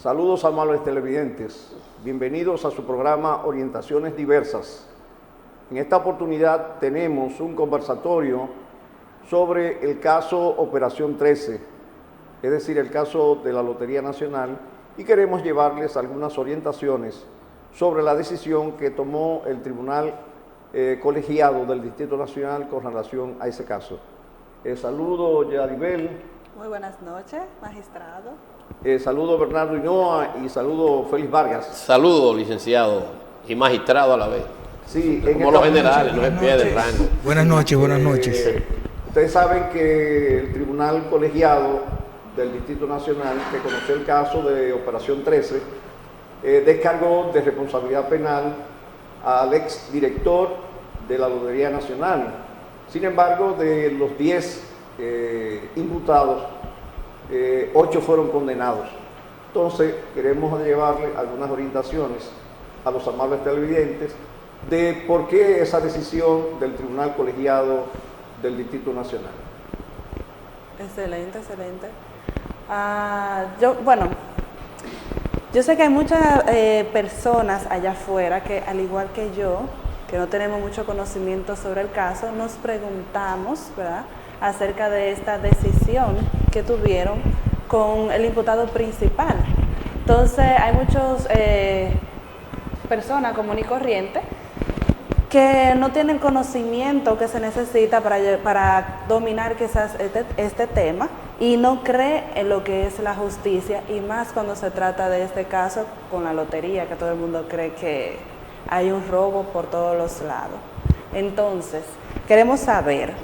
Saludos amables televidentes, bienvenidos a su programa Orientaciones Diversas. En esta oportunidad tenemos un conversatorio sobre el caso Operación 13, es decir, el caso de la Lotería Nacional, y queremos llevarles algunas orientaciones sobre la decisión que tomó el Tribunal Colegiado del Distrito Nacional con relación a ese caso. Saludo Yaribel. Muy buenas noches, magistrado. Saludo Bernardo Hinoa y saludo Félix Vargas. Saludo, licenciado y magistrado a la vez. Sí, como los generales, no se pierde el rango. Buenas noches, buenas noches. Ustedes saben que el Tribunal Colegiado del Distrito Nacional, que conoció el caso de Operación 13, descargó de responsabilidad penal al exdirector de la Lotería Nacional. Sin embargo, de los 10 imputados, 8 fueron condenados. Entonces, queremos llevarle algunas orientaciones a los amables televidentes de por qué esa decisión del Tribunal Colegiado del Distrito Nacional. Excelente, excelente. Yo sé que hay muchas personas allá afuera que, al igual que yo, que no tenemos mucho conocimiento sobre el caso, nos preguntamos, ¿verdad?, acerca de esta decisión que tuvieron con el imputado principal. Entonces, hay muchas personas comunes y corrientes que no tienen conocimiento que se necesita para dominar quizás este tema y no cree en lo que es la justicia, y más cuando se trata de este caso con la lotería, que todo el mundo cree que hay un robo por todos los lados. Entonces, queremos saber,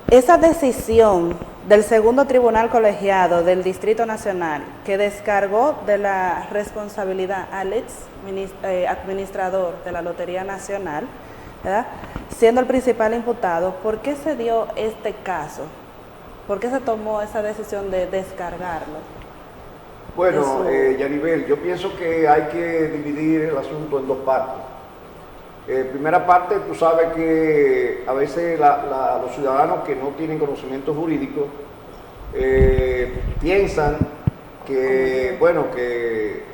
esa decisión del segundo tribunal colegiado del Distrito Nacional, que descargó de la responsabilidad al ex administrador de la Lotería Nacional, ¿verdad?, siendo el principal imputado, ¿por qué se dio este caso? ¿Por qué se tomó esa decisión de descargarlo? Bueno, Yaribel, yo pienso que hay que dividir el asunto en dos partes. Primera parte, tú sabes que a veces los ciudadanos que no tienen conocimiento jurídico piensan que, bueno, que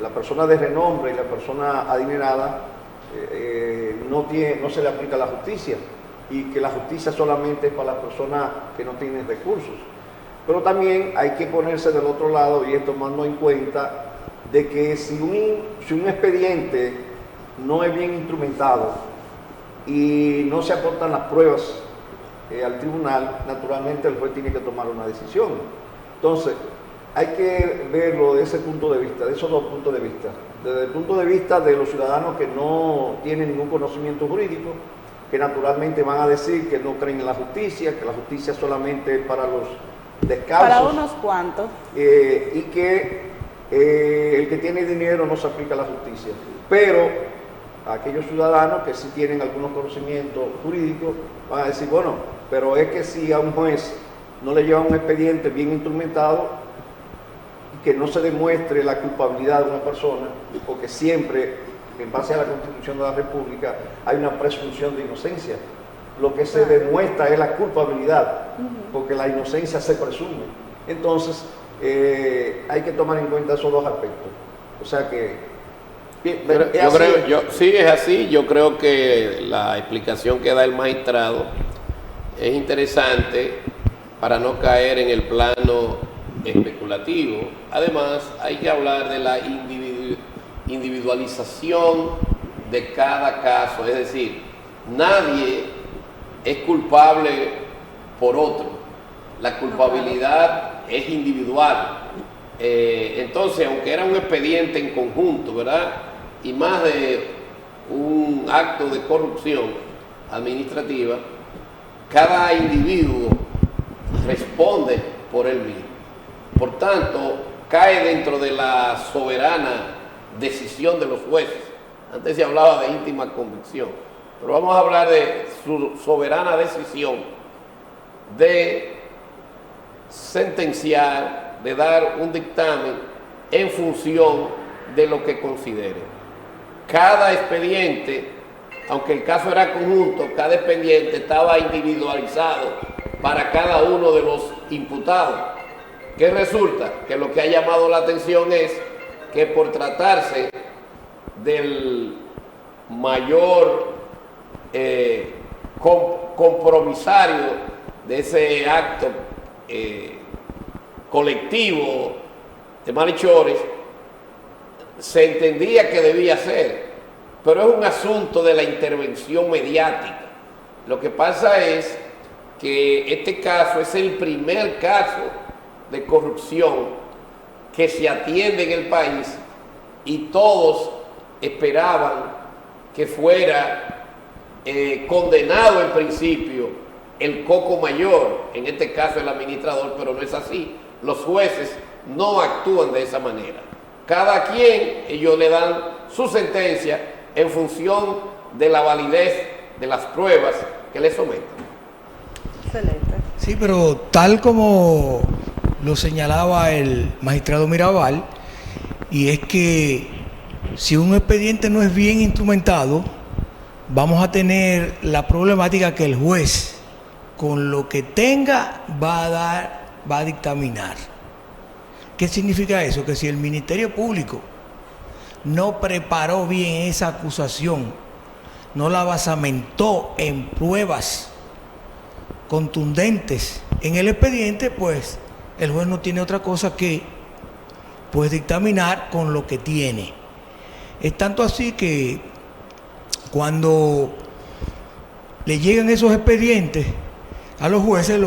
la persona de renombre y la persona adinerada no se le aplica la justicia, y que la justicia solamente es para las personas que no tienen recursos. Pero también hay que ponerse del otro lado y es tomando en cuenta de que si un expediente no es bien instrumentado y no se aportan las pruebas al tribunal, naturalmente el juez tiene que tomar una decisión. Entonces, hay que verlo de ese punto de vista, de esos dos puntos de vista. Desde el punto de vista de los ciudadanos que no tienen ningún conocimiento jurídico, que naturalmente van a decir que no creen en la justicia, que la justicia solamente es para los descalzos. Para unos cuantos. Y que el que tiene dinero no se aplica a la justicia. Pero aquellos ciudadanos que sí tienen algunos conocimientos jurídicos van a decir, bueno, pero es que si a un juez no le lleva un expediente bien instrumentado y que no se demuestre la culpabilidad de una persona, porque siempre, en base a la Constitución de la República, hay una presunción de inocencia. Lo que se demuestra es la culpabilidad, porque la inocencia se presume. Entonces, hay que tomar en cuenta esos dos aspectos. O sea que sí, es así. Yo creo que la explicación que da el magistrado es interesante para no caer en el plano especulativo. Además, hay que hablar de la individualización de cada caso, es decir, nadie es culpable por otro, la culpabilidad es individual. Entonces, aunque era un expediente en conjunto, ¿verdad?, y más de un acto de corrupción administrativa, cada individuo responde por él mismo. Por tanto, cae dentro de la soberana decisión de los jueces. Antes se hablaba de íntima convicción, pero vamos a hablar de su soberana decisión de sentenciar, de dar un dictamen en función de lo que considere. Cada expediente, aunque el caso era conjunto, cada expediente estaba individualizado para cada uno de los imputados. ¿Qué resulta? Que lo que ha llamado la atención es que por tratarse del mayor compromisario de ese acto colectivo de malhechores, se entendía que debía ser, pero es un asunto de la intervención mediática. Lo que pasa es que este caso es el primer caso de corrupción que se atiende en el país y todos esperaban que fuera condenado en principio el coco mayor, en este caso el administrador, pero no es así. Los jueces no actúan de esa manera. Cada quien, ellos le dan su sentencia en función de la validez de las pruebas que le someten. Excelente. Sí, pero tal como lo señalaba el magistrado Mirabal, y es que si un expediente no es bien instrumentado, vamos a tener la problemática que el juez, con lo que tenga, va a dictaminar. ¿Qué significa eso? Que si el Ministerio Público no preparó bien esa acusación, no la basamentó en pruebas contundentes en el expediente, pues el juez no tiene otra cosa que pues dictaminar con lo que tiene. Es tanto así que cuando le llegan esos expedientes a los jueces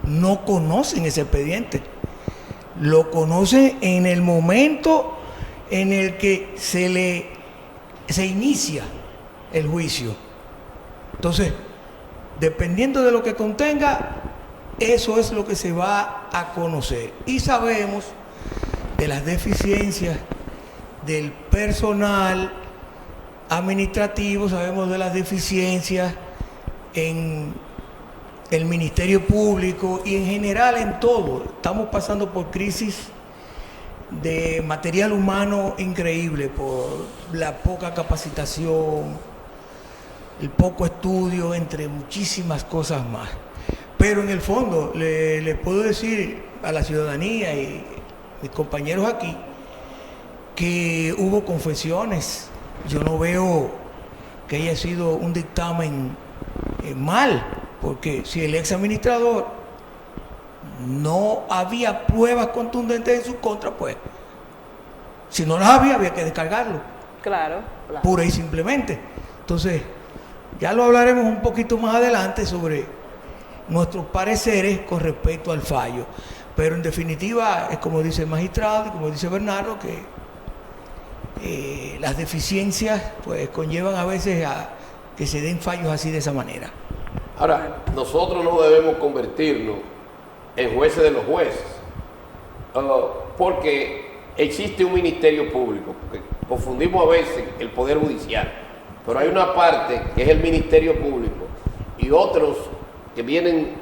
no conocen ese expediente. Lo conocen en el momento en el que se inicia el juicio. Entonces, dependiendo de lo que contenga, eso es lo que se va a conocer. Y sabemos de las deficiencias del personal administrativo, sabemos de las deficiencias en el Ministerio Público y en general en todo. Estamos pasando por crisis de material humano increíble, por la poca capacitación, el poco estudio, entre muchísimas cosas más. Pero en el fondo, le puedo decir a la ciudadanía y mis compañeros aquí que hubo confesiones. Yo no veo que haya sido un dictamen mal, porque si el ex administrador no había pruebas contundentes en su contra, pues si no las había que descargarlo. Claro. Pura y simplemente. Entonces, ya lo hablaremos un poquito más adelante sobre nuestros pareceres con respecto al fallo. Pero en definitiva, es como dice el magistrado y como dice Bernardo, que las deficiencias pues conllevan a veces a que se den fallos así de esa manera. Ahora, nosotros no debemos convertirnos en jueces de los jueces, porque existe un ministerio público, porque confundimos a veces el Poder Judicial, pero hay una parte que es el Ministerio Público y otros que vienen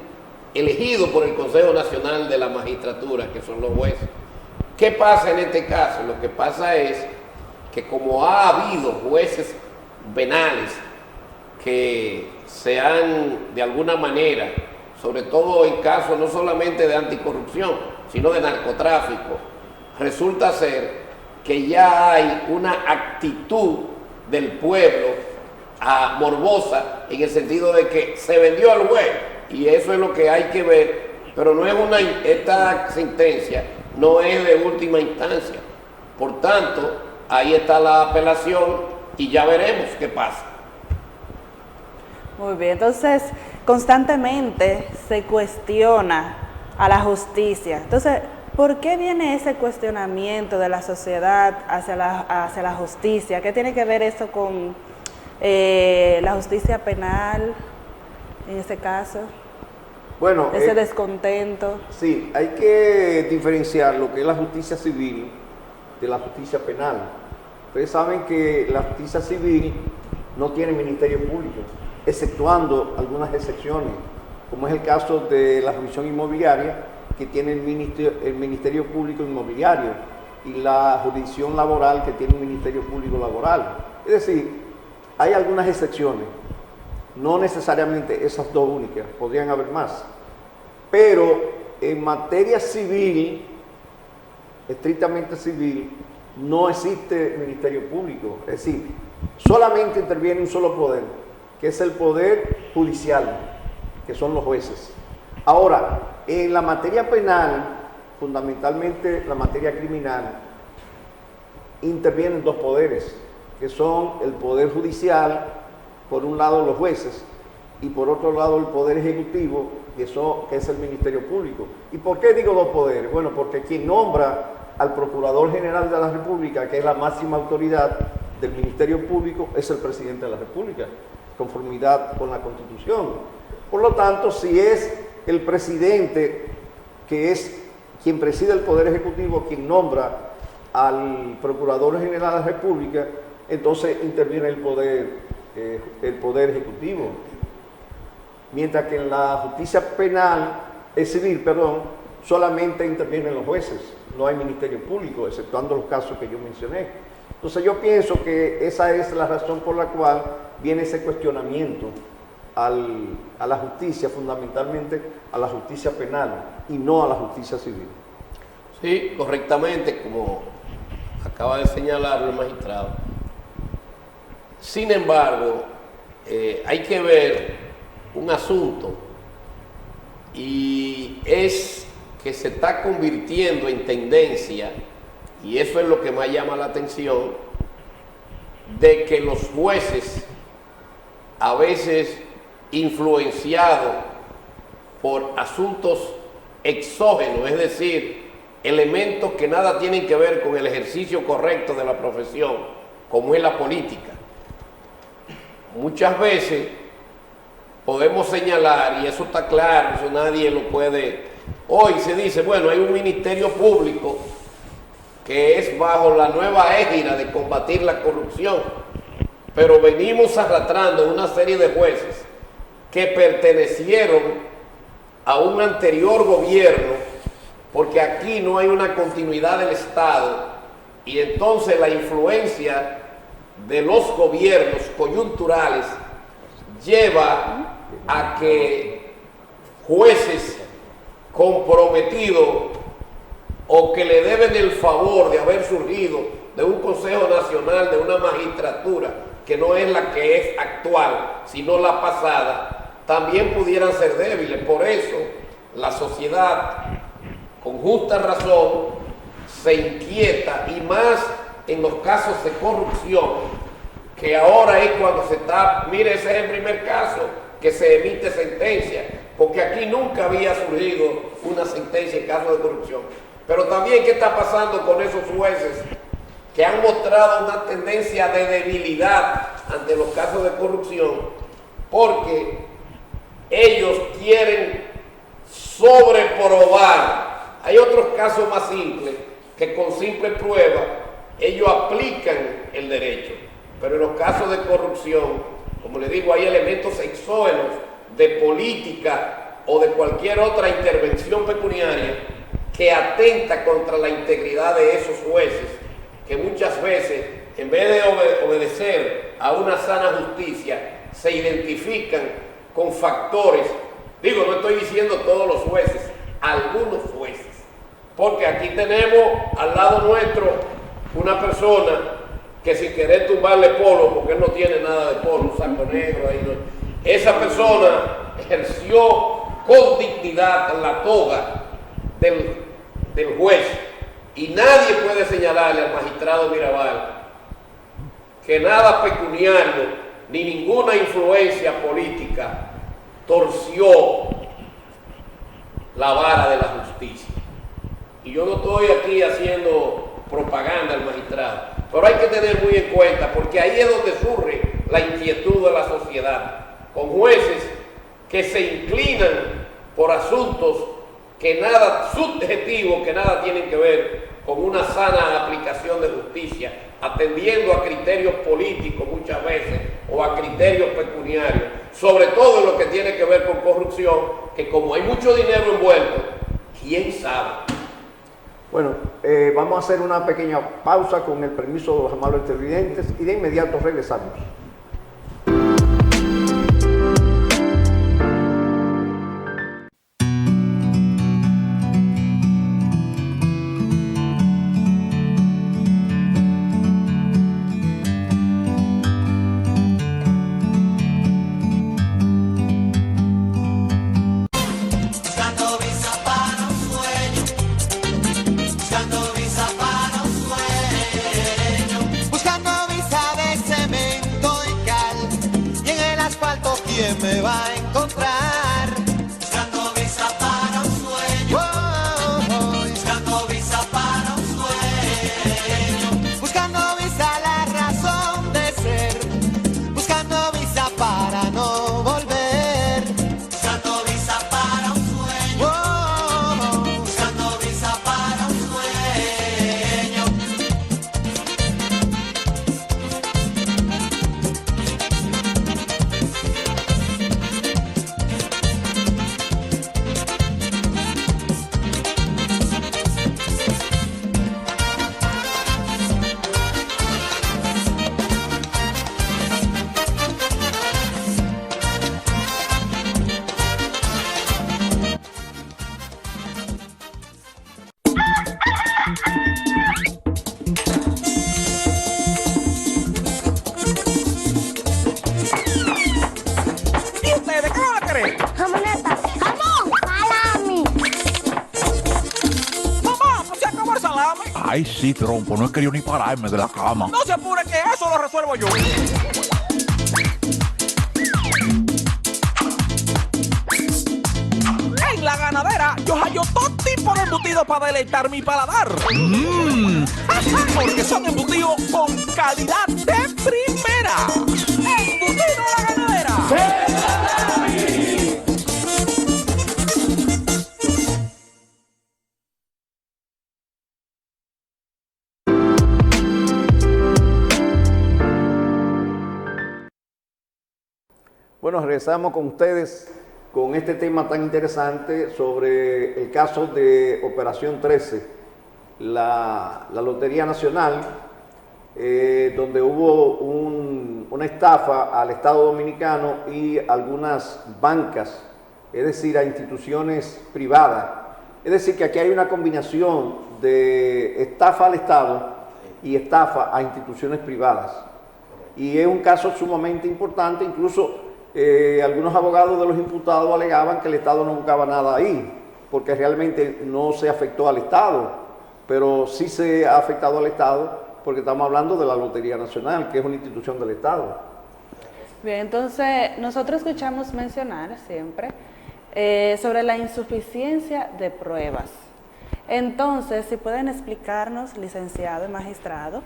elegidos por el Consejo Nacional de la Magistratura, que son los jueces. ¿Qué pasa en este caso? Lo que pasa es que como ha habido jueces venales que se han, de alguna manera, sobre todo en casos no solamente de anticorrupción, sino de narcotráfico, resulta ser que ya hay una actitud del pueblo morbosa, en el sentido de que se vendió al juez, y eso es lo que hay que ver, pero no es esta sentencia no es de última instancia. Por tanto, ahí está la apelación y ya veremos qué pasa. Muy bien, entonces constantemente se cuestiona a la justicia. Entonces, ¿por qué viene ese cuestionamiento de la sociedad hacia la justicia? ¿Qué tiene que ver eso con la justicia penal en ese caso? Bueno, ese descontento. Sí, hay que diferenciar lo que es la justicia civil de la justicia penal. Ustedes saben que la justicia civil no tiene ministerio público, exceptuando algunas excepciones, como es el caso de la jurisdicción inmobiliaria, que tiene el Ministerio Público Inmobiliario, y la jurisdicción laboral, que tiene un Ministerio Público Laboral. Es decir, hay algunas excepciones, no necesariamente esas dos únicas, podrían haber más. Pero en materia civil, estrictamente civil, no existe ministerio público. Es decir, solamente interviene un solo poder, que es el poder judicial, que son los jueces. Ahora, en la materia penal, fundamentalmente la materia criminal, intervienen dos poderes, que son el poder judicial, por un lado los jueces, y por otro lado el poder ejecutivo, que es el Ministerio Público. ¿Y por qué digo dos poderes? Bueno, porque quien nombra al Procurador General de la República, que es la máxima autoridad del Ministerio Público, es el Presidente de la República, conformidad con la Constitución. Por lo tanto, si es el presidente, que es quien preside el Poder Ejecutivo, quien nombra al Procurador General de la República, entonces interviene el Poder Ejecutivo. Mientras que en la justicia civil, solamente intervienen los jueces, no hay ministerio público, exceptuando los casos que yo mencioné. Entonces yo pienso que esa es la razón por la cual viene ese cuestionamiento a la justicia, fundamentalmente a la justicia penal y no a la justicia civil. Sí, correctamente, como acaba de señalar el magistrado. Sin embargo, hay que ver un asunto, y es que se está convirtiendo en tendencia, y eso es lo que más llama la atención, de que los jueces, a veces influenciados por asuntos exógenos, es decir, elementos que nada tienen que ver con el ejercicio correcto de la profesión, como es la política. Muchas veces podemos señalar, y eso está claro, eso nadie lo puede. Hoy se dice, bueno, hay un ministerio público que es bajo la nueva égida de combatir la corrupción, pero venimos arrastrando una serie de jueces que pertenecieron a un anterior gobierno, porque aquí no hay una continuidad del Estado, y entonces la influencia de los gobiernos coyunturales lleva a que jueces comprometidos o que le deben el favor de haber surgido de un Consejo Nacional, de una magistratura que no es la que es actual, sino la pasada, también pudieran ser débiles. Por eso la sociedad, con justa razón, se inquieta, y más en los casos de corrupción, que ahora es cuando se está, mire, ese es el primer caso que se emite sentencia, porque aquí nunca había surgido una sentencia en caso de corrupción. Pero también, ¿qué está pasando con esos jueces que han mostrado una tendencia de debilidad ante los casos de corrupción? Porque ellos quieren sobreprobar. Hay otros casos más simples que con simple prueba ellos aplican el derecho. Pero en los casos de corrupción, como les digo, hay elementos exógenos de política o de cualquier otra intervención pecuniaria que atenta contra la integridad de esos jueces, que muchas veces, en vez de obedecer a una sana justicia, se identifican con factores. Digo, no estoy diciendo todos los jueces, algunos jueces, porque aquí tenemos al lado nuestro una persona que, sin querer tumbarle polo, porque él no tiene nada de polo, un saco negro ahí, ¿no? Esa persona ejerció con dignidad la toga del juez, y nadie puede señalarle al magistrado Mirabal que nada pecuniario ni ninguna influencia política torció la vara de la justicia. Y yo no estoy aquí haciendo propaganda al magistrado, pero hay que tener muy en cuenta, porque ahí es donde surge la inquietud de la sociedad, con jueces que se inclinan por asuntos que nada, subjetivos, que nada tienen que ver con una sana aplicación de justicia, atendiendo a criterios políticos muchas veces, o a criterios pecuniarios, sobre todo en lo que tiene que ver con corrupción, que como hay mucho dinero envuelto, ¿quién sabe? Bueno, vamos a hacer una pequeña pausa con el permiso de los amables televidentes y de inmediato regresamos. crees? Jamoneta, jamón, salami. Mamá, pues se acabó el salami. Ay, sí, trompo, no he querido ni pararme de la cama. No se apure que eso lo resuelvo yo. En La Ganadera yo hallo todo tipo de embutidos para deleitar mi paladar. Porque son embutidos con calidad de primera. ¡Embutido La Ganadera! Bueno, regresamos con ustedes con este tema tan interesante sobre el caso de Operación 13, la Lotería Nacional, donde hubo una estafa al Estado Dominicano y algunas bancas, es decir, a instituciones privadas. Es decir, que aquí hay una combinación de estafa al Estado y estafa a instituciones privadas. Y es un caso sumamente importante, incluso algunos abogados de los imputados alegaban que el Estado no buscaba nada ahí, porque realmente no se afectó al Estado, pero sí se ha afectado al Estado, porque estamos hablando de la Lotería Nacional, que es una institución del Estado. Bien, entonces nosotros escuchamos mencionar siempre sobre la insuficiencia de pruebas. Entonces, si pueden explicarnos, licenciado y magistrado,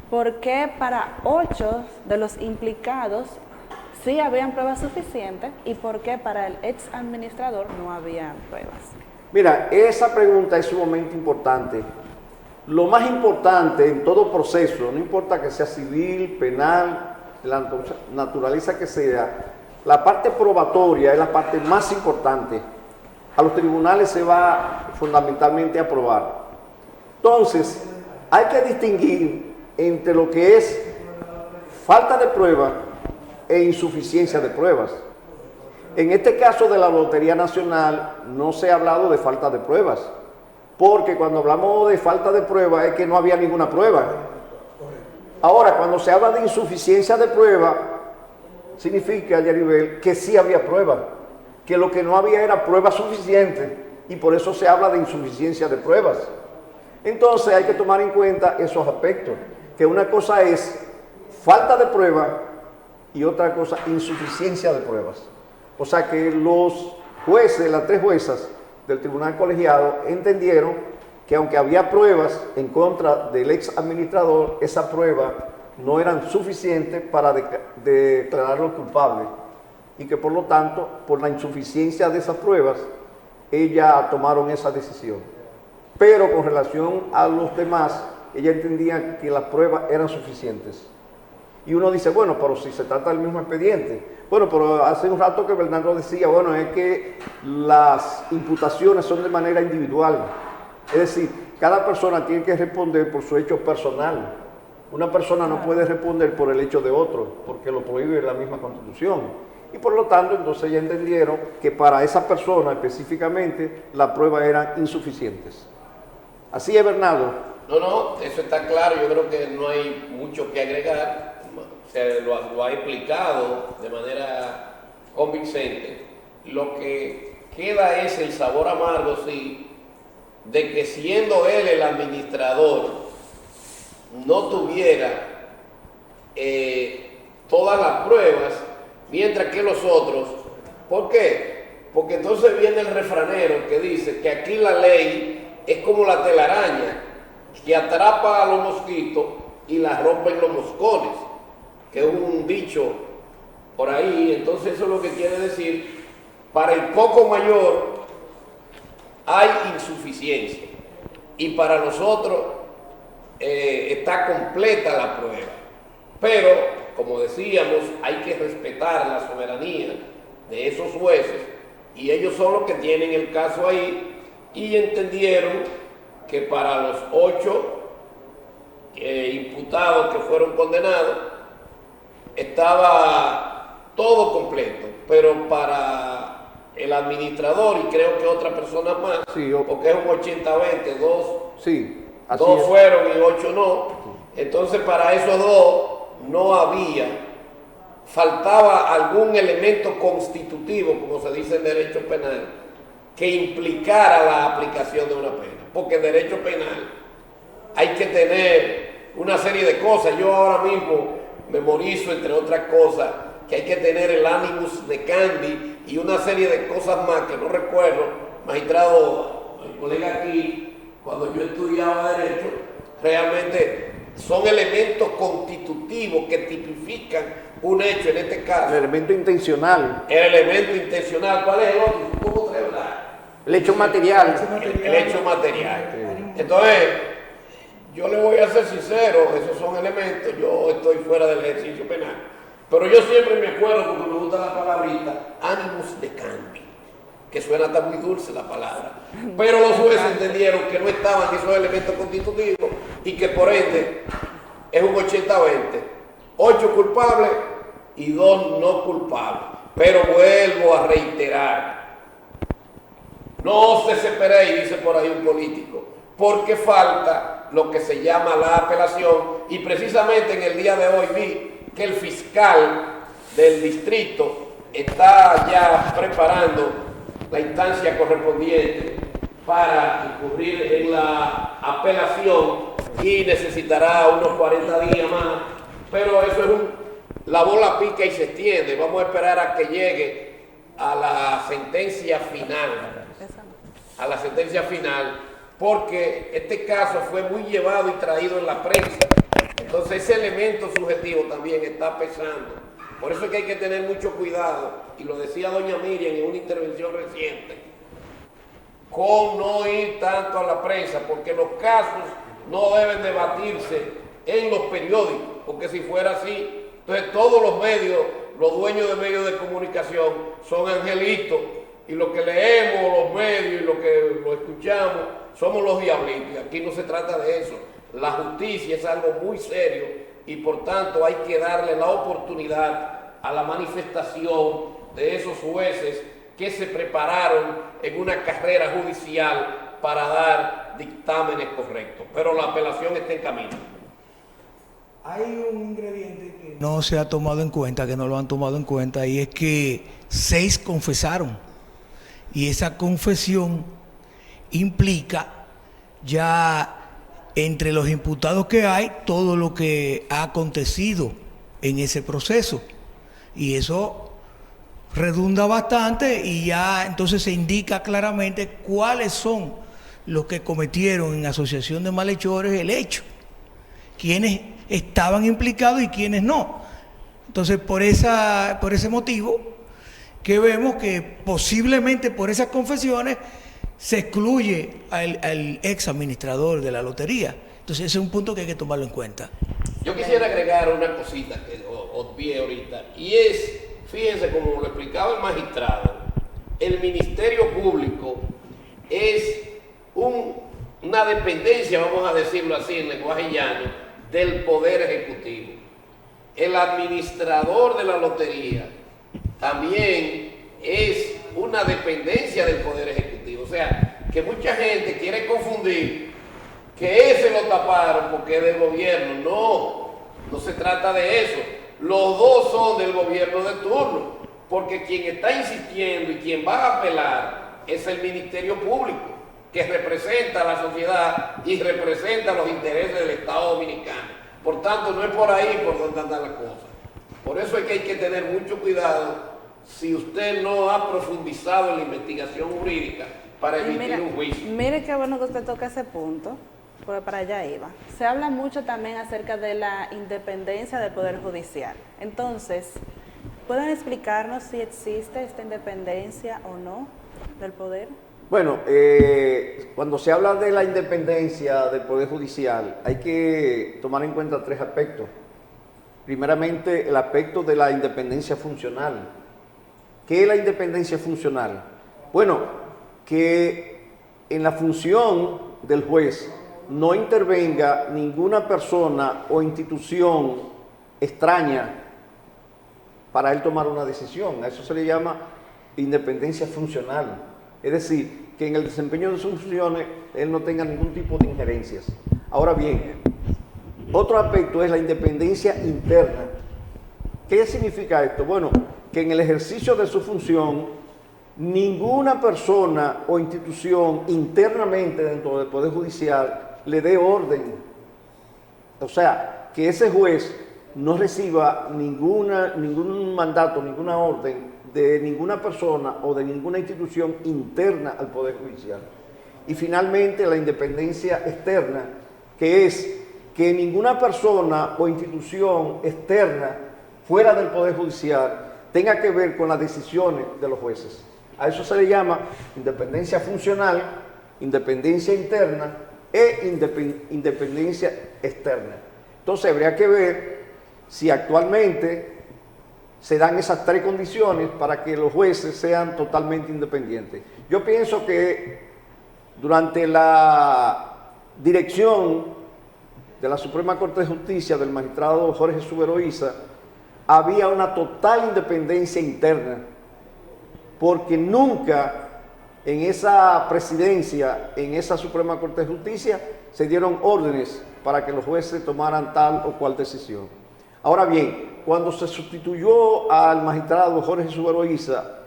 por qué para 8 de los implicados sí habían pruebas suficientes y por qué para el ex administrador no había pruebas. Mira, esa pregunta es sumamente importante. Lo más importante en todo proceso, no importa que sea civil, penal, la naturaleza que sea, la parte probatoria es la parte más importante. A los tribunales se va fundamentalmente a probar. Entonces, hay que distinguir entre lo que es falta de prueba e insuficiencia de pruebas. En este caso de la Lotería Nacional no se ha hablado de falta de pruebas, porque cuando hablamos de falta de prueba es que no había ninguna prueba. Ahora, cuando se habla de insuficiencia de prueba, significa, Yaribel, que sí había prueba, que lo que no había era prueba suficiente, y por eso se habla de insuficiencia de pruebas. Entonces hay que tomar en cuenta esos aspectos, que una cosa es falta de prueba y otra cosa insuficiencia de pruebas. O sea que los jueces, las 3 juezas del tribunal colegiado entendieron que aunque había pruebas en contra del ex administrador, esas pruebas no eran suficientes para declararlo culpable y que por lo tanto, por la insuficiencia de esas pruebas, ellas tomaron esa decisión. Pero con relación a los demás, ellas entendían que las pruebas eran suficientes. Y uno dice, bueno, pero si se trata del mismo expediente. Bueno, pero hace un rato que Bernardo decía, bueno, es que las imputaciones son de manera individual. Es decir, cada persona tiene que responder por su hecho personal. Una persona no puede responder por el hecho de otro, porque lo prohíbe la misma Constitución. Y por lo tanto, entonces ya entendieron que para esa persona específicamente las pruebas eran insuficientes. Así es, Bernardo. No, eso está claro. Yo creo que no hay mucho que agregar. Se lo ha explicado de manera convincente. Lo que queda es el sabor amargo, sí, de que siendo él el administrador, no tuviera todas las pruebas, mientras que los otros. ¿Por qué? Porque entonces viene el refranero que dice que aquí la ley es como la telaraña, que atrapa a los mosquitos y la rompe en los moscones, que es un dicho por ahí. Entonces eso es lo que quiere decir, para el poco mayor hay insuficiencia y para nosotros está completa la prueba. Pero, como decíamos, hay que respetar la soberanía de esos jueces y ellos son los que tienen el caso ahí y entendieron que para los 8 imputados que fueron condenados estaba todo completo, pero para el administrador y creo que otra persona más, sí, porque es un 80-20, dos fueron y 8 no, entonces para esos 2 no había faltaba algún elemento constitutivo, como se dice en derecho penal, que implicara la aplicación de una pena. Porque en derecho penal hay que tener una serie de cosas. Yo ahora mismo memorizo, entre otras cosas, que hay que tener el animus necandi y una serie de cosas más que no recuerdo. Magistrado, el colega aquí, cuando yo estudiaba derecho, realmente son elementos constitutivos que tipifican un hecho, en este caso. El elemento intencional. El elemento intencional, ¿cuál es el otro? ¿Cómo te hablar? El hecho material. El hecho material. Entonces, yo le voy a ser sincero, esos son elementos, yo estoy fuera del ejercicio penal, pero yo siempre me acuerdo, porque me gusta la palabrita, animus decandi, que suena tan muy dulce la palabra, pero los jueces entendieron que no estaban esos elementos constitutivos y que por ende es un 80-20, 8 culpables y 2 no culpables. Pero vuelvo a reiterar, no os desesperéis, dice por ahí un político, porque falta lo que se llama la apelación, y precisamente en el día de hoy vi que el fiscal del distrito está ya preparando la instancia correspondiente para incurrir en la apelación y necesitará unos 40 días más, pero eso es la bola pica y se extiende. Vamos a esperar a que llegue a la sentencia final, porque este caso fue muy llevado y traído en la prensa. Entonces ese elemento subjetivo también está pesando. Por eso es que hay que tener mucho cuidado, y lo decía doña Miriam en una intervención reciente, con no ir tanto a la prensa, porque los casos no deben debatirse en los periódicos, porque si fuera así, entonces todos los medios, los dueños de medios de comunicación son angelitos, y lo que leemos, los medios y lo que lo escuchamos, somos los diablitos. Y aquí no se trata de eso. La justicia es algo muy serio y por tanto hay que darle la oportunidad a la manifestación de esos jueces que se prepararon en una carrera judicial para dar dictámenes correctos. Pero la apelación está en camino. Hay un ingrediente que no se ha tomado en cuenta, que no lo han tomado en cuenta, y es que 6 confesaron. Y esa confesión implica ya entre los imputados que hay todo lo que ha acontecido en ese proceso. Y eso redunda bastante y ya entonces se indica claramente cuáles son los que cometieron en asociación de malhechores el hecho, quiénes estaban implicados y quiénes no. Entonces por ese motivo que vemos que posiblemente por esas confesiones se excluye al ex administrador de la lotería. Entonces ese es un punto que hay que tomarlo en cuenta. Yo quisiera agregar una cosita que obvié ahorita, y es, fíjense, como lo explicaba el magistrado, el Ministerio Público es una dependencia, vamos a decirlo así en lenguaje llano, del Poder Ejecutivo. El administrador de la lotería también es una dependencia del Poder Ejecutivo. O sea, que mucha gente quiere confundir que ese lo taparon porque es del gobierno. No se trata de eso. Los dos son del gobierno de turno, porque quien está insistiendo y quien va a apelar es el Ministerio Público, que representa a la sociedad y representa los intereses del Estado Dominicano. Por tanto, no es por ahí por donde andan las cosas. Por eso es que hay que tener mucho cuidado si usted no ha profundizado en la investigación jurídica para emitir un juicio. Mire qué bueno que usted toca ese punto, porque para allá iba. Se habla mucho también acerca de la independencia del Poder Judicial. Entonces, ¿pueden explicarnos si existe esta independencia o no del Poder? Bueno, cuando se habla de la independencia del Poder Judicial, hay que tomar en cuenta 3 aspectos. Primeramente, el aspecto de la independencia funcional. ¿Qué es la independencia funcional? Bueno, que en la función del juez no intervenga ninguna persona o institución extraña para él tomar una decisión. A eso se le llama independencia funcional. Es decir, que en el desempeño de sus funciones él no tenga ningún tipo de injerencias. Ahora bien, otro aspecto es la independencia interna. ¿Qué significa esto? Bueno, que en el ejercicio de su función, ninguna persona o institución internamente dentro del Poder Judicial le dé orden. O sea, que ese juez no reciba ningún mandato, ninguna orden de ninguna persona o de ninguna institución interna al Poder Judicial. Y finalmente la independencia externa, que es que ninguna persona o institución externa fuera del Poder Judicial tenga que ver con las decisiones de los jueces. A eso se le llama independencia funcional, independencia interna e independencia externa. Entonces habría que ver si actualmente se dan esas tres condiciones para que los jueces sean totalmente independientes. Yo pienso que durante la dirección de la Suprema Corte de Justicia del magistrado Jorge Suberoiza había una total independencia interna, porque nunca en esa presidencia, en esa Suprema Corte de Justicia, se dieron órdenes para que los jueces tomaran tal o cual decisión. Ahora bien, cuando se sustituyó al magistrado Jorge Suberoiza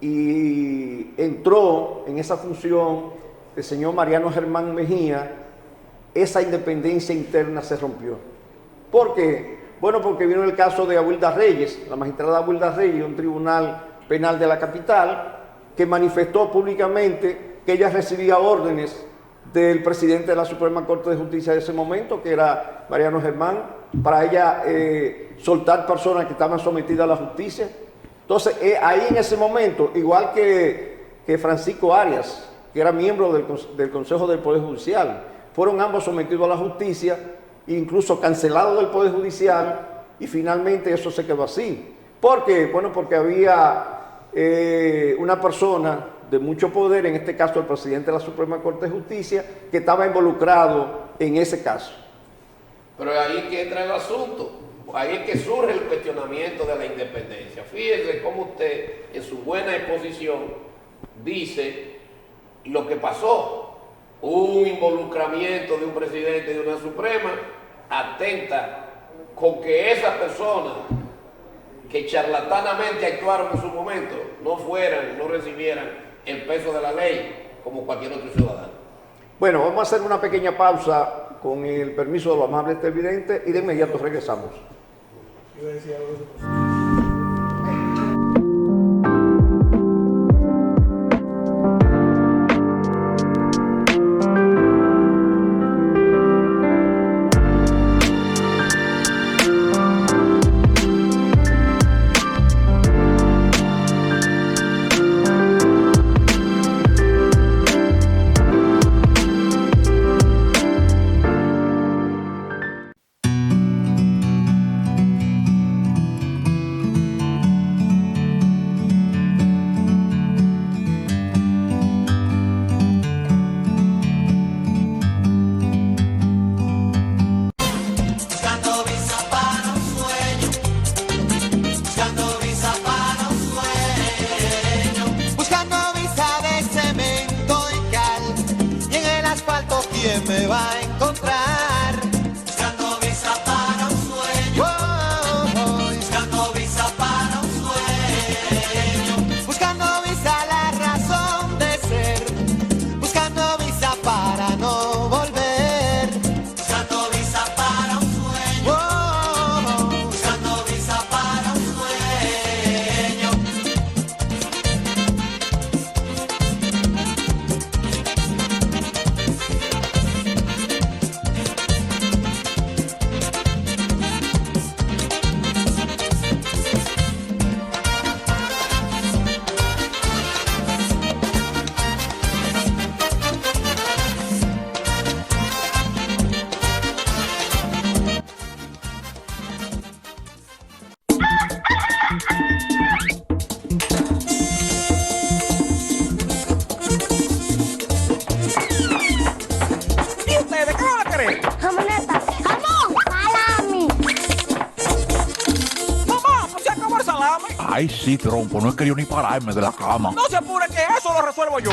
y entró en esa función el señor Mariano Germán Mejía, esa independencia interna se rompió. ¿Por qué? Bueno, porque vino el caso de Abuelda Reyes, la magistrada Abuelda Reyes, un tribunal penal de la capital, que manifestó públicamente que ella recibía órdenes del presidente de la Suprema Corte de Justicia de ese momento, que era Mariano Germán, para ella soltar personas que estaban sometidas a la justicia. Entonces, ahí en ese momento, igual que Francisco Arias, que era miembro del Consejo del Poder Judicial, fueron ambos sometidos a la justicia, incluso cancelados del Poder Judicial, y finalmente eso se quedó así. ¿Por qué? Bueno, porque había una persona de mucho poder, en este caso el presidente de la Suprema Corte de Justicia, que estaba involucrado en ese caso. Pero ahí es que entra el asunto, ahí es que surge el cuestionamiento de la independencia. Fíjese cómo usted, en su buena exposición, dice lo que pasó. Un involucramiento de un presidente de una Suprema atenta con que esas personas que charlatanamente actuaron en su momento no recibieran el peso de la ley como cualquier otro ciudadano. Bueno, vamos a hacer una pequeña pausa con el permiso de los amables televidentes y de inmediato regresamos. Me va a encontrar buscando visa para un sueño, buscando visa para un sueño, buscando visa la razón de ser, buscando visa para no volver, buscando visa para un sueño, buscando visa para un sueño. ¿Y ustedes qué van a querer? Jamoneta, jamón, salami. Mamá, pues se acabó el salame. Ay, sí, trompo, no he querido ni pararme de la cama. No se apure que eso lo resuelvo yo.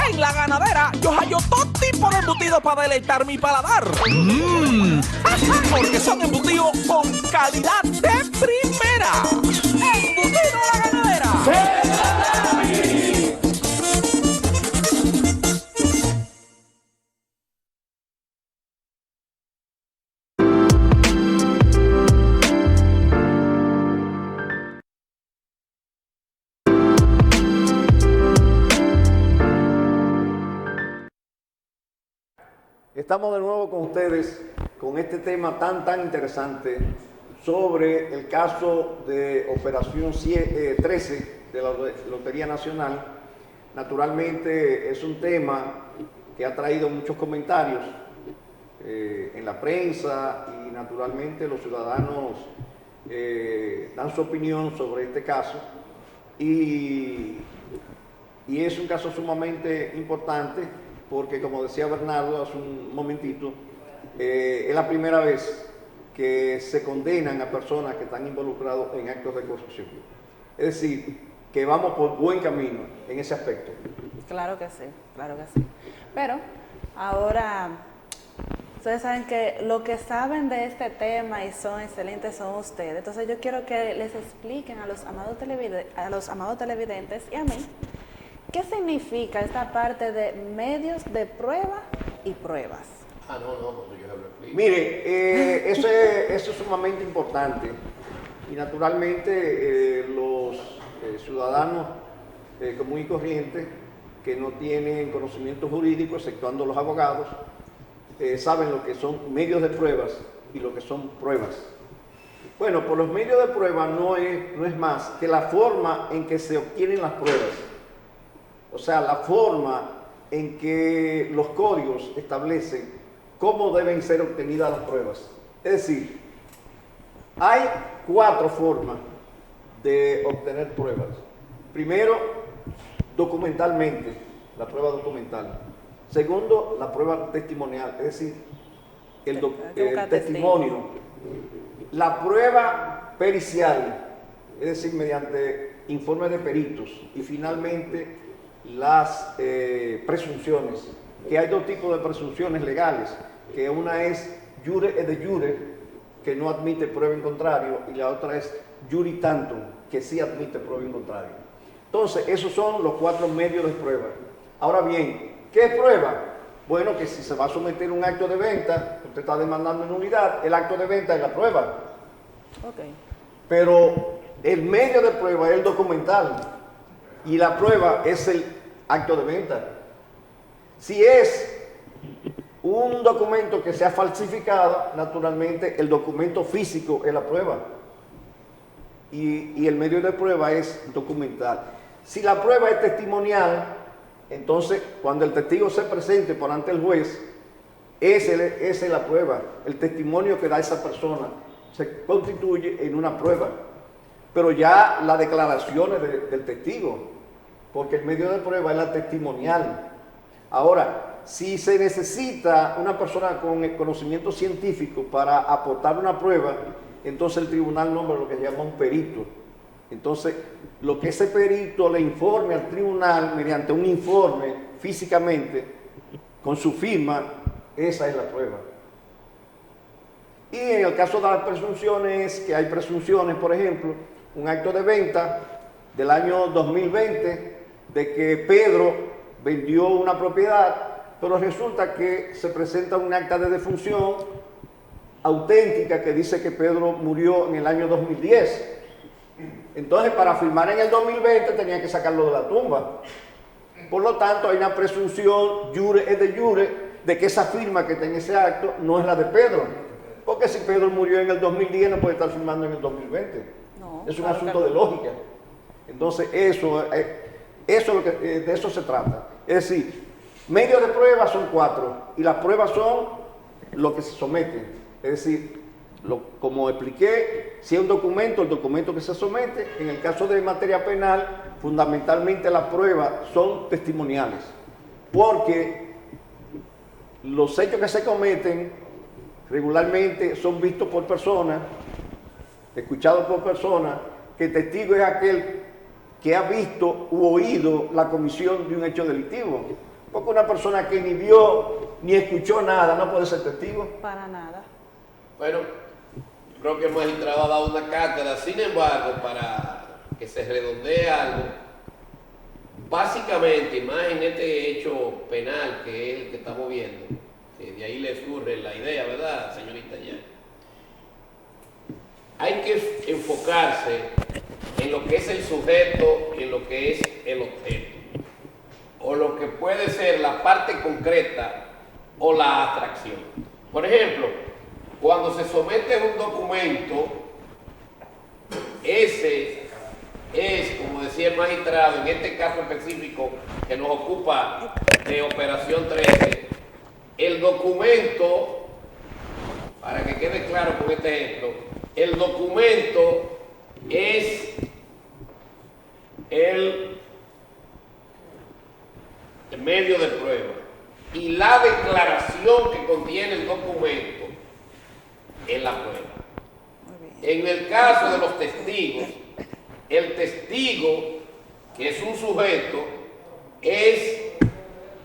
En la Ganadera, yo hallo todo tipo de embutidos para deleitar mi paladar. Porque son embutidos con calidad de primera. ¡Embutido La Ganadera! Estamos de nuevo con ustedes con este tema tan interesante sobre el caso de Operación 13 de la Lotería Nacional. Naturalmente es un tema que ha traído muchos comentarios en la prensa y naturalmente los ciudadanos dan su opinión sobre este caso y es un caso sumamente importante porque, como decía Bernardo hace un momentito, es la primera vez que se condenan a personas que están involucradas en actos de corrupción. Es decir, que vamos por buen camino en ese aspecto. Claro que sí, claro que sí. Pero ahora, ustedes saben que lo que saben de este tema y son excelentes son ustedes. Entonces yo quiero que les expliquen a los amados televidentes y a mí, ¿qué significa esta parte de medios de prueba y pruebas? No, pues yo lo explico. Mire, eso es sumamente importante y naturalmente los ciudadanos común y corrientes que no tienen conocimiento jurídico, exceptuando los abogados, saben lo que son medios de pruebas y lo que son pruebas. Bueno, por los medios de prueba no es más que la forma en que se obtienen las pruebas. O sea, la forma en que los códigos establecen cómo deben ser obtenidas las pruebas. Es decir, hay 4 formas de obtener pruebas. Primero, documentalmente, la prueba documental. Segundo, la prueba testimonial, es decir, el testimonio. La prueba pericial, es decir, mediante informes de peritos. Y finalmente, las presunciones, que hay 2 tipos de presunciones legales, que una es jure et de jure, que no admite prueba en contrario, y la otra es juri tantum, que sí admite prueba en contrario. Entonces, esos son los 4 medios de prueba. Ahora bien, ¿qué es prueba? Bueno, que si se va a someter un acto de venta, usted está demandando en unidad, el acto de venta es la prueba. Okay. Pero el medio de prueba es el documental y la prueba es el acto de venta. Si es un documento que se ha falsificado, naturalmente el documento físico es la prueba y el medio de prueba es documental. Si la prueba es testimonial, entonces cuando el testigo se presente por ante el juez, esa es la prueba, el testimonio que da esa persona se constituye en una prueba. Pero ya las declaraciones del testigo, porque el medio de prueba es la testimonial. Ahora, si se necesita una persona con el conocimiento científico para aportar una prueba, entonces el tribunal nombra lo que se llama un perito. Entonces, lo que ese perito le informe al tribunal mediante un informe físicamente, con su firma, esa es la prueba. Y en el caso de las presunciones, que hay presunciones, por ejemplo, un acto de venta del año 2020 de que Pedro vendió una propiedad, pero resulta que se presenta un acta de defunción auténtica que dice que Pedro murió en el año 2010. Entonces, para firmar en el 2020 tenía que sacarlo de la tumba. Por lo tanto, hay una presunción jure et de jure de que esa firma que está en ese acto no es la de Pedro. Porque si Pedro murió en el 2010 no puede estar firmando en el 2020. No, es un claro asunto de lógica. Entonces, de eso se trata. Es decir, medios de prueba son 4 y las pruebas son lo que se someten. Es decir, como expliqué, si es un documento, el documento que se somete. En el caso de materia penal, fundamentalmente las pruebas son testimoniales, porque los hechos que se cometen regularmente son vistos por personas, escuchados por personas, que el testigo es aquel que ha visto u oído la comisión de un hecho delictivo. Porque una persona que ni vio ni escuchó nada no puede ser testigo. Para nada. Bueno, yo creo que el magistrado ha dado una cátedra, sin embargo, para que se redondee algo, básicamente, y más en este hecho penal que es el que estamos viendo, que de ahí le surge la idea, ¿verdad, señorita Yan? Hay que enfocarse en lo que es el sujeto y en lo que es el objeto, o lo que puede ser la parte concreta o la abstracción. Por ejemplo, cuando se somete un documento, ese es, como decía el magistrado, en este caso específico que nos ocupa de Operación 13, el documento, para que quede claro con este ejemplo, el documento es el medio de prueba y la declaración que contiene el documento es la prueba. En el caso de los testigos, el testigo, que es un sujeto, es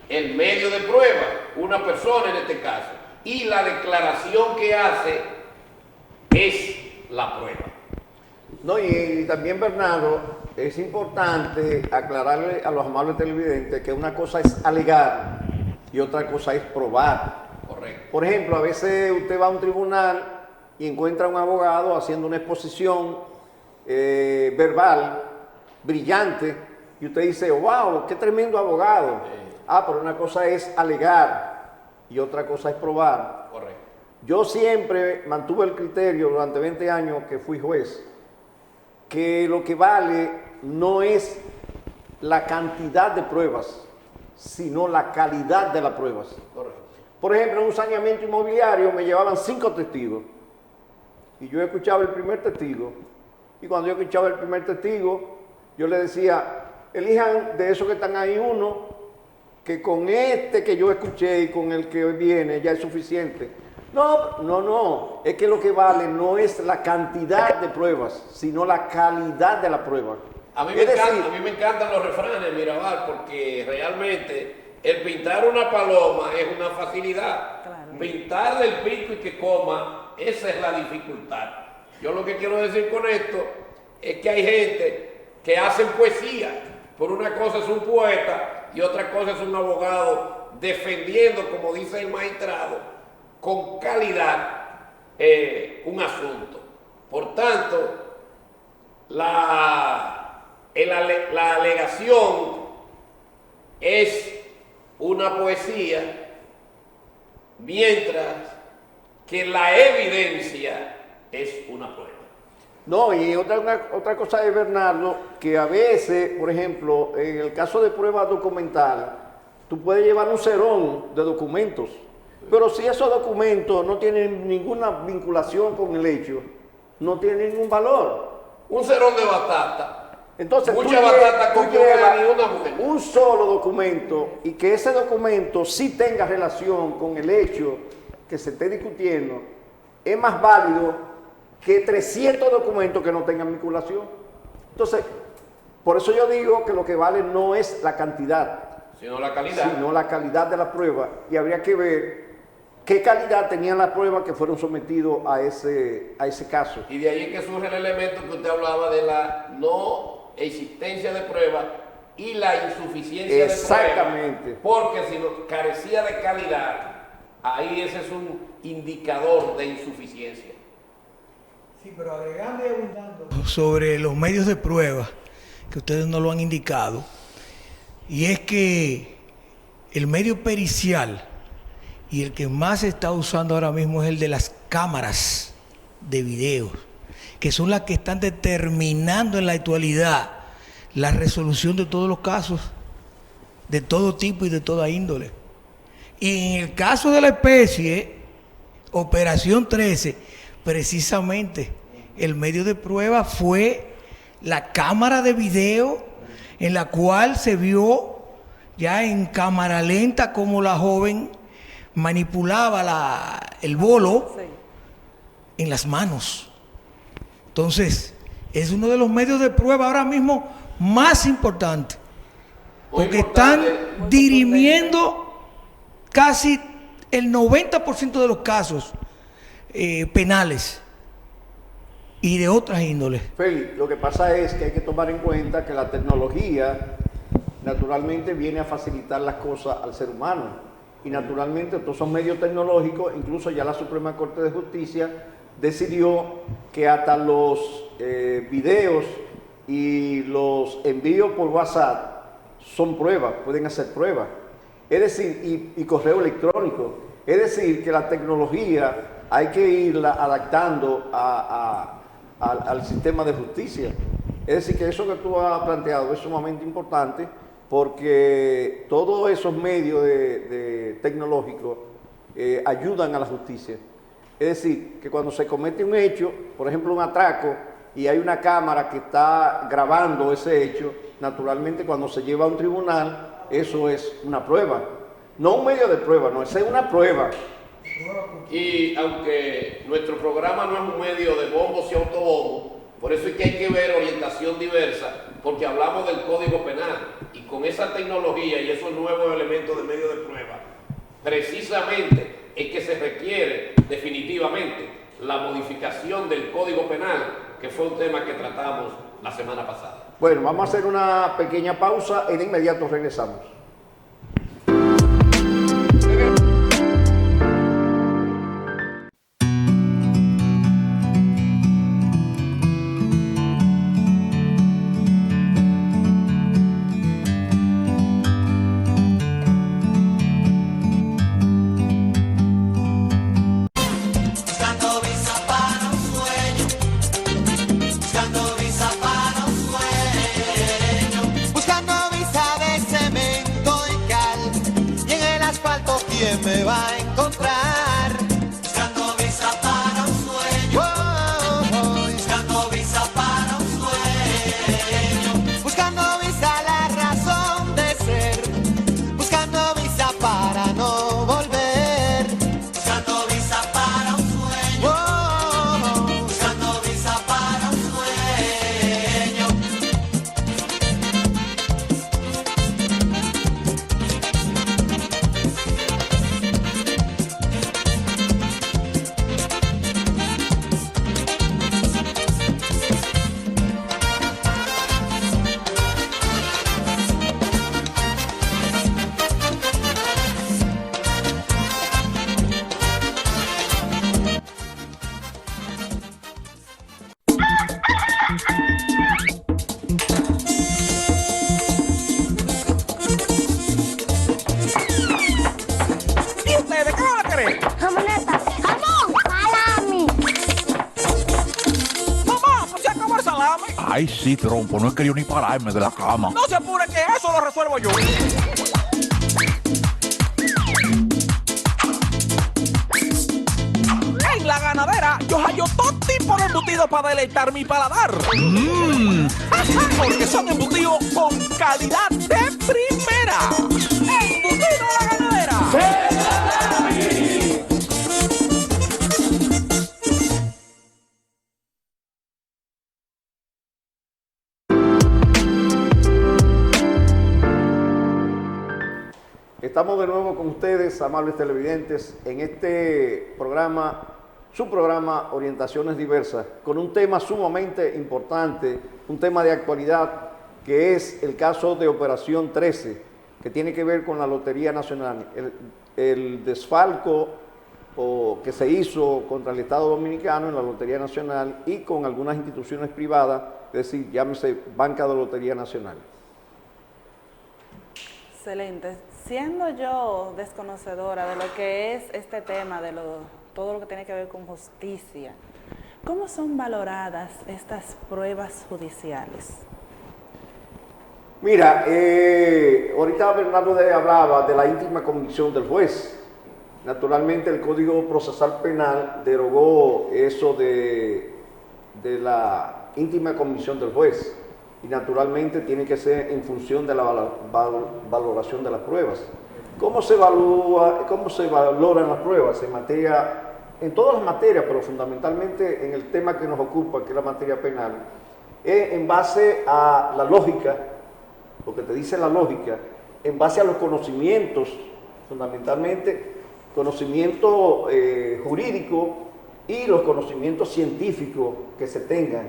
el medio de prueba, una persona en este caso, y la declaración que hace es la prueba. No, y también, Bernardo, es importante aclararle a los amables televidentes que una cosa es alegar y otra cosa es probar. Correcto. Por ejemplo, a veces usted va a un tribunal y encuentra a un abogado haciendo una exposición verbal brillante y usted dice, wow, qué tremendo abogado. Pero una cosa es alegar y otra cosa es probar. Correcto. Yo siempre mantuve el criterio durante 20 años que fui juez, que lo que vale no es la cantidad de pruebas, sino la calidad de las pruebas. Correcto. Por ejemplo, en un saneamiento inmobiliario me llevaban 5 testigos y yo escuchaba el primer testigo, y cuando yo escuchaba el primer testigo, yo le decía, elijan de esos que están ahí uno, que con este que yo escuché y con el que hoy viene ya es suficiente. No, es que lo que vale no es la cantidad de pruebas, sino la calidad de la prueba. A mí me encantan los refranes, Mirabal, porque realmente el pintar una paloma es una facilidad. Claro. Pintarle el pico y que coma, esa es la dificultad. Yo lo que quiero decir con esto es que hay gente que hacen poesía. Por una cosa es un poeta y otra cosa es un abogado defendiendo, como dice el magistrado, con calidad un asunto. Por tanto, la alegación es una poesía, mientras que la evidencia es una prueba. No, y otra cosa es, Bernardo, que a veces, por ejemplo, en el caso de prueba documental, tú puedes llevar un cerón de documentos, pero si esos documentos no tienen ninguna vinculación con el hecho, no tienen ningún valor. Un cerón de batata. Entonces, Mucha batata con llevas ni una mujer. un solo documento y que ese documento sí tenga relación con el hecho que se esté discutiendo, es más válido que 300 documentos que no tengan vinculación. Entonces, por eso yo digo que lo que vale no es la cantidad, Sino la calidad. sino la calidad de la prueba, y habría que ver qué calidad tenían las pruebas que fueron sometidos a ese caso. Y de ahí es que surge el elemento que usted hablaba de la no existencia de prueba y la insuficiencia Exactamente. de prueba. Porque si no carecía de calidad, ahí ese es un indicador de insuficiencia. Sí, pero agregando y abundando sobre los medios de prueba, que ustedes no lo han indicado, y es que el medio pericial y el que más se está usando ahora mismo es el de las cámaras de video, que son las que están determinando en la actualidad la resolución de todos los casos, de todo tipo y de toda índole. Y en el caso de la especie, Operación 13, precisamente el medio de prueba fue la cámara de video en la cual se vio ya en cámara lenta cómo la joven manipulaba el bolo en las manos. Entonces, es uno de los medios de prueba ahora mismo más importantes Muy porque importante. están dirimiendo casi el 90% de los casos penales y de otras índoles. Félix, lo que pasa es que hay que tomar en cuenta que la tecnología naturalmente viene a facilitar las cosas al ser humano. Y naturalmente estos son medios tecnológicos, incluso ya la Suprema Corte de Justicia decidió que hasta los videos y los envíos por WhatsApp son pruebas, pueden hacer pruebas. Es decir, y correo electrónico. Es decir, que la tecnología hay que irla adaptando al sistema de justicia. Es decir, que eso que tú has planteado es sumamente importante, porque todos esos medios tecnológicos ayudan a la justicia. Es decir, que cuando se comete un hecho, por ejemplo un atraco, y hay una cámara que está grabando ese hecho, naturalmente cuando se lleva a un tribunal, eso es una prueba. No un medio de prueba, no, esa es una prueba. Y aunque nuestro programa no es un medio de bombos y autobombos, por eso es que hay que ver orientación diversa, porque hablamos del Código Penal, y con esa tecnología y esos nuevos elementos de medio de prueba, precisamente es que se requiere definitivamente la modificación del Código Penal, que fue un tema que tratamos la semana pasada. Bueno, vamos a hacer una pequeña pausa y de inmediato regresamos. Me va a encontrar buscando visa para un sueño, buscando visa para un sueño, buscando visa la razón de ser, buscando visa para no volver, buscando visa para un sueño, buscando visa para un sueño. ¿Y ustedes qué van a querer? Jamoneta, jamón, salami. Mamá, pues se acabó el salami. Ay, sí, trompo, no he querido ni pararme de la cama. No se apure que eso lo resuelvo yo. En la ganadera yo hallo todo tipo de embutidos para deleitar mi paladar. Porque son embutidos con calidad de primera. ¡Embutido La Ganadera! Estamos de nuevo con ustedes, amables televidentes, en este programa, su programa Orientaciones Diversas, con un tema sumamente importante, un tema de actualidad, que es el caso de Operación 13, que tiene que ver con la Lotería Nacional. El desfalco que se hizo contra el Estado Dominicano en la Lotería Nacional y con algunas instituciones privadas, es decir, llámese Banca de Lotería Nacional. Excelente. Siendo yo desconocedora de lo que es este tema, todo lo que tiene que ver con justicia, ¿cómo son valoradas estas pruebas judiciales? Mira, ahorita Bernardo hablaba de la íntima convicción del juez. Naturalmente el Código Procesal Penal derogó eso de la íntima convicción del juez. Y naturalmente tiene que ser en función de la valoración de las pruebas. ¿Cómo se valoran las pruebas? En todas las materias, pero fundamentalmente en el tema que nos ocupa, que es la materia penal, es en base a la lógica lo que te dice la lógica, en base a los conocimientos, fundamentalmente conocimiento jurídico y los conocimientos científicos que se tengan.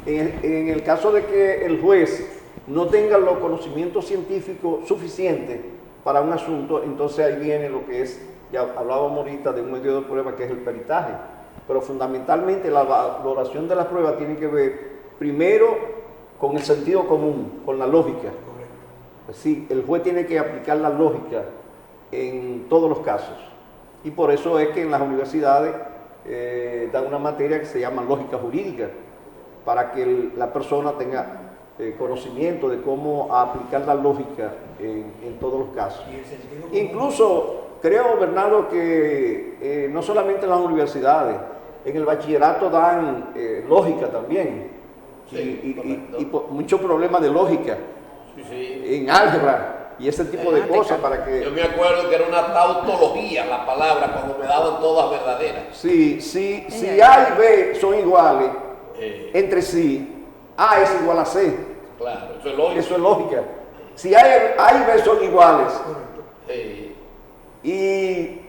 En el caso de que el juez no tenga los conocimientos científicos suficientes para un asunto, entonces ahí viene lo que es, ya hablábamos ahorita de un medio de prueba que es el peritaje, pero fundamentalmente la valoración de las pruebas tiene que ver primero con el sentido común, con la lógica. Sí, el juez tiene que aplicar la lógica en todos los casos. Y por eso es que en las universidades dan una materia que se llama lógica jurídica, para que la persona tenga conocimiento de cómo aplicar la lógica en todos los casos. Incluso creo, Bernardo, que no solamente en las universidades, en el bachillerato dan lógica también, Sí, y muchos problemas de lógica, en álgebra y ese tipo de cosas para que... Yo me acuerdo que era una tautología la palabra, cuando me daban todas verdaderas. Si A y B son iguales entre sí, A es igual a C. Claro, eso es lógico. Eso es lógica. Si A y B son iguales y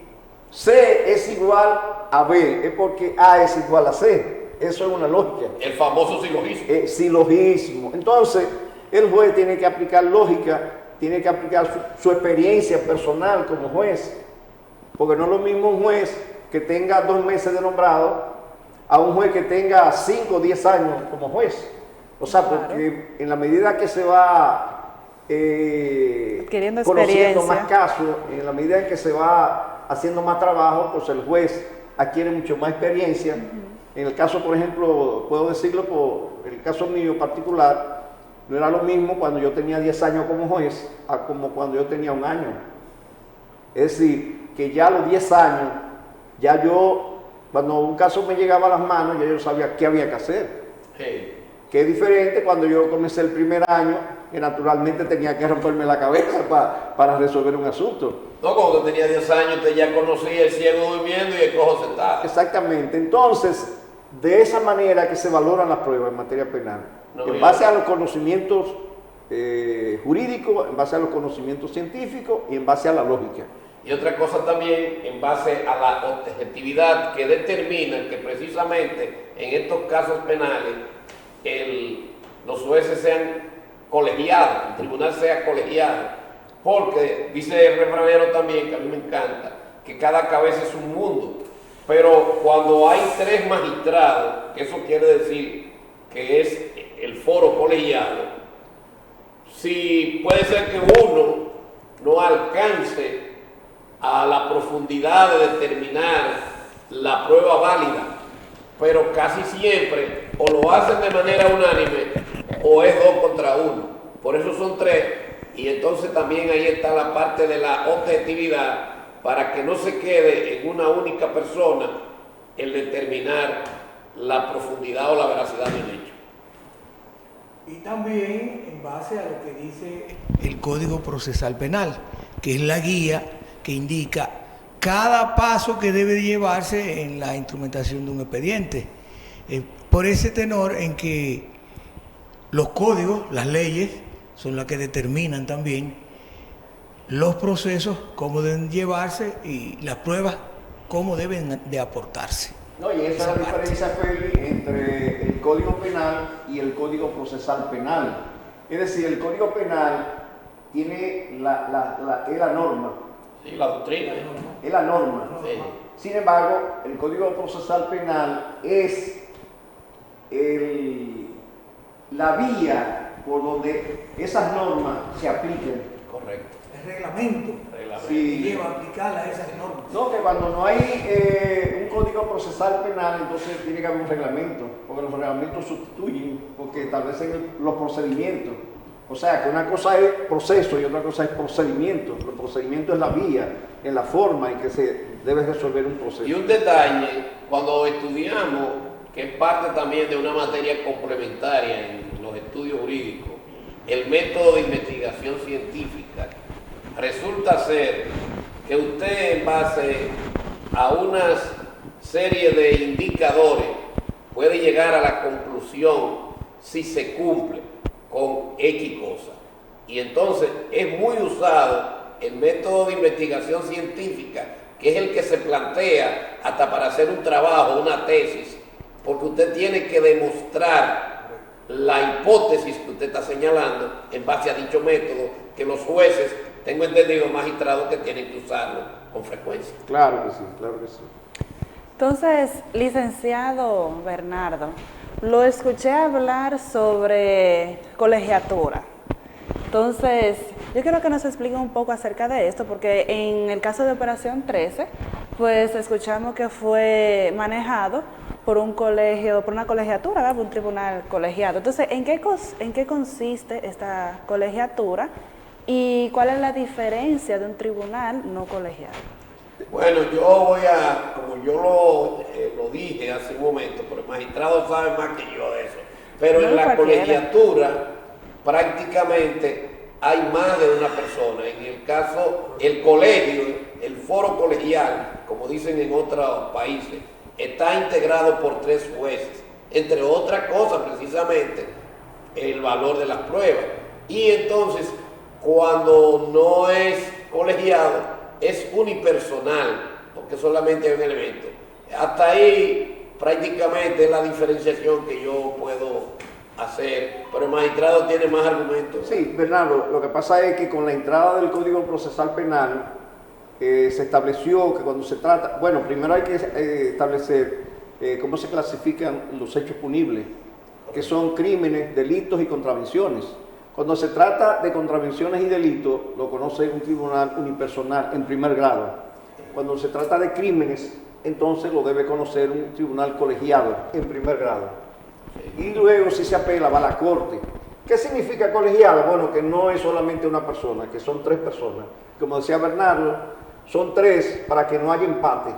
C es igual a B, es porque A es igual a C. Eso es una lógica. El famoso silogismo. Silogismo. Entonces, el juez tiene que aplicar lógica, tiene que aplicar su experiencia personal como juez. Porque no es lo mismo un juez que tenga 2 meses de nombrado a un juez que tenga 5 o 10 años como juez. O sea, porque en la medida que se va adquiriendo conociendo experiencia, más casos, en la medida en que se va haciendo más trabajo, pues el juez adquiere mucho más experiencia. En el caso, por ejemplo, puedo decirlo por el caso mío particular, no era lo mismo cuando yo tenía 10 años como juez a como cuando yo tenía 1 año. Es decir, que ya a los 10 años, ya yo, cuando un caso me llegaba a las manos, ya yo sabía qué había que hacer. Que es diferente cuando yo comencé el primer año, que naturalmente tenía que romperme la cabeza para resolver un asunto. No, cuando tenía 10 años, usted ya conocía el ciego durmiendo y el cojo sentado. Exactamente. Entonces, de esa manera que se valoran las pruebas en materia penal, en base a los conocimientos jurídicos, en base a los conocimientos científicos y en base a la lógica. Y otra cosa también, en base a la objetividad que determina que precisamente en estos casos penales los jueces sean colegiados, el tribunal sea colegiado, porque dice el refranero también, que a mí me encanta, que cada cabeza es un mundo, pero cuando hay 3 magistrados, que eso quiere decir que es el foro colegiado, si puede ser que uno no alcance a la profundidad de determinar la prueba válida, pero casi siempre o lo hacen de manera unánime o es 2 contra 1. Por eso son 3, y entonces también ahí está la parte de la objetividad, para que no se quede en una única persona el determinar la profundidad o la veracidad del hecho. Y también en base a lo que dice el Código Procesal Penal, que es la guía que indica cada paso que debe llevarse en la instrumentación de un expediente. Por ese tenor en que los códigos, las leyes, son las que determinan también los procesos, cómo deben llevarse, y las pruebas, cómo deben de aportarse. No, y esa es la diferencia, Feli, entre el Código Penal y el Código Procesal Penal. Es decir, el Código Penal tiene es la norma. Sí, la doctrina. Es la norma. Sí. Sin embargo, el Código Procesal Penal es la vía por donde esas normas se apliquen. Correcto. El reglamento. Sí. Lleva a aplicar a esas normas. No, que cuando no hay un código procesal penal, entonces tiene que haber un reglamento, porque los reglamentos sustituyen, porque establecen los procedimientos. O sea, que una cosa es proceso y otra cosa es procedimiento. El procedimiento es la vía, en la forma en que se debe resolver un proceso. Y un detalle, cuando estudiamos, que es parte también de una materia complementaria en los estudios jurídicos, el método de investigación científica, resulta ser que usted, en base a una serie de indicadores, puede llegar a la conclusión si se cumple con X cosa. Y entonces es muy usado el método de investigación científica, que es el que se plantea hasta para hacer un trabajo, una tesis, porque usted tiene que demostrar la hipótesis que usted está señalando en base a dicho método, que los jueces, tengo entendido, magistrados, que tienen que usarlo con frecuencia. Claro que sí, claro que sí. Entonces, licenciado Bernardo, lo escuché hablar sobre colegiatura. Entonces, yo quiero que nos explique un poco acerca de esto, porque en el caso de Operación 13, pues escuchamos que fue manejado por un colegio, por una colegiatura, ¿verdad? Por un tribunal colegiado. Entonces, ¿en qué consiste esta colegiatura y cuál es la diferencia de un tribunal no colegiado? Bueno, yo voy a, como yo lo dije hace un momento, pero el magistrado sabe más que yo de eso, pero No, en la cualquiera. colegiatura prácticamente hay más de una persona. En el caso, el colegio, el foro colegial, como dicen en otros países, está integrado por 3 jueces, entre otras cosas precisamente el valor de las pruebas. Y entonces, cuando no es colegiado, es unipersonal, porque solamente hay un elemento. Hasta ahí prácticamente es la diferenciación que yo puedo hacer, pero el magistrado tiene más argumentos. Sí, Bernardo, lo que pasa es que con la entrada del Código Procesal Penal se estableció que cuando se trata, bueno, primero hay que establecer cómo se clasifican los hechos punibles, que son crímenes, delitos y contravenciones. Cuando se trata de contravenciones y delitos, lo conoce un tribunal unipersonal en primer grado. Cuando se trata de crímenes, entonces lo debe conocer un tribunal colegiado en primer grado. Y luego, si se apela, va a la corte. ¿Qué significa colegiado? Bueno, que no es solamente una persona, que son 3 personas. Como decía Bernardo, son 3 para que no haya empate.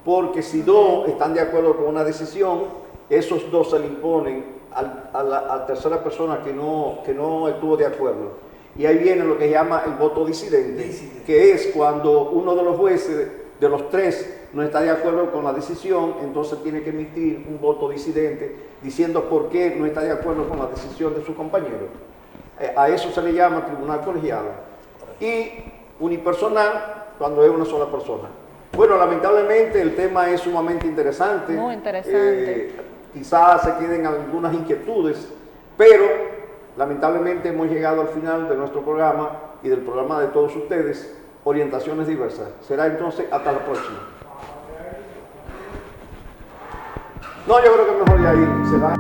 Porque si 2 están de acuerdo con una decisión, esos 2 se le imponen a la tercera persona que no estuvo de acuerdo. Y ahí viene lo que se llama el voto disidente, que es cuando uno de los jueces, de los 3, no está de acuerdo con la decisión, entonces tiene que emitir un voto disidente diciendo por qué no está de acuerdo con la decisión de su compañero. A eso se le llama tribunal colegiado. Y unipersonal cuando es una sola persona. Bueno, lamentablemente el tema es sumamente interesante. Muy interesante. Quizás se queden algunas inquietudes, pero lamentablemente hemos llegado al final de nuestro programa y del programa de todos ustedes, Orientaciones Diversas. Será entonces hasta la próxima. No, yo creo que mejor ya ahí será.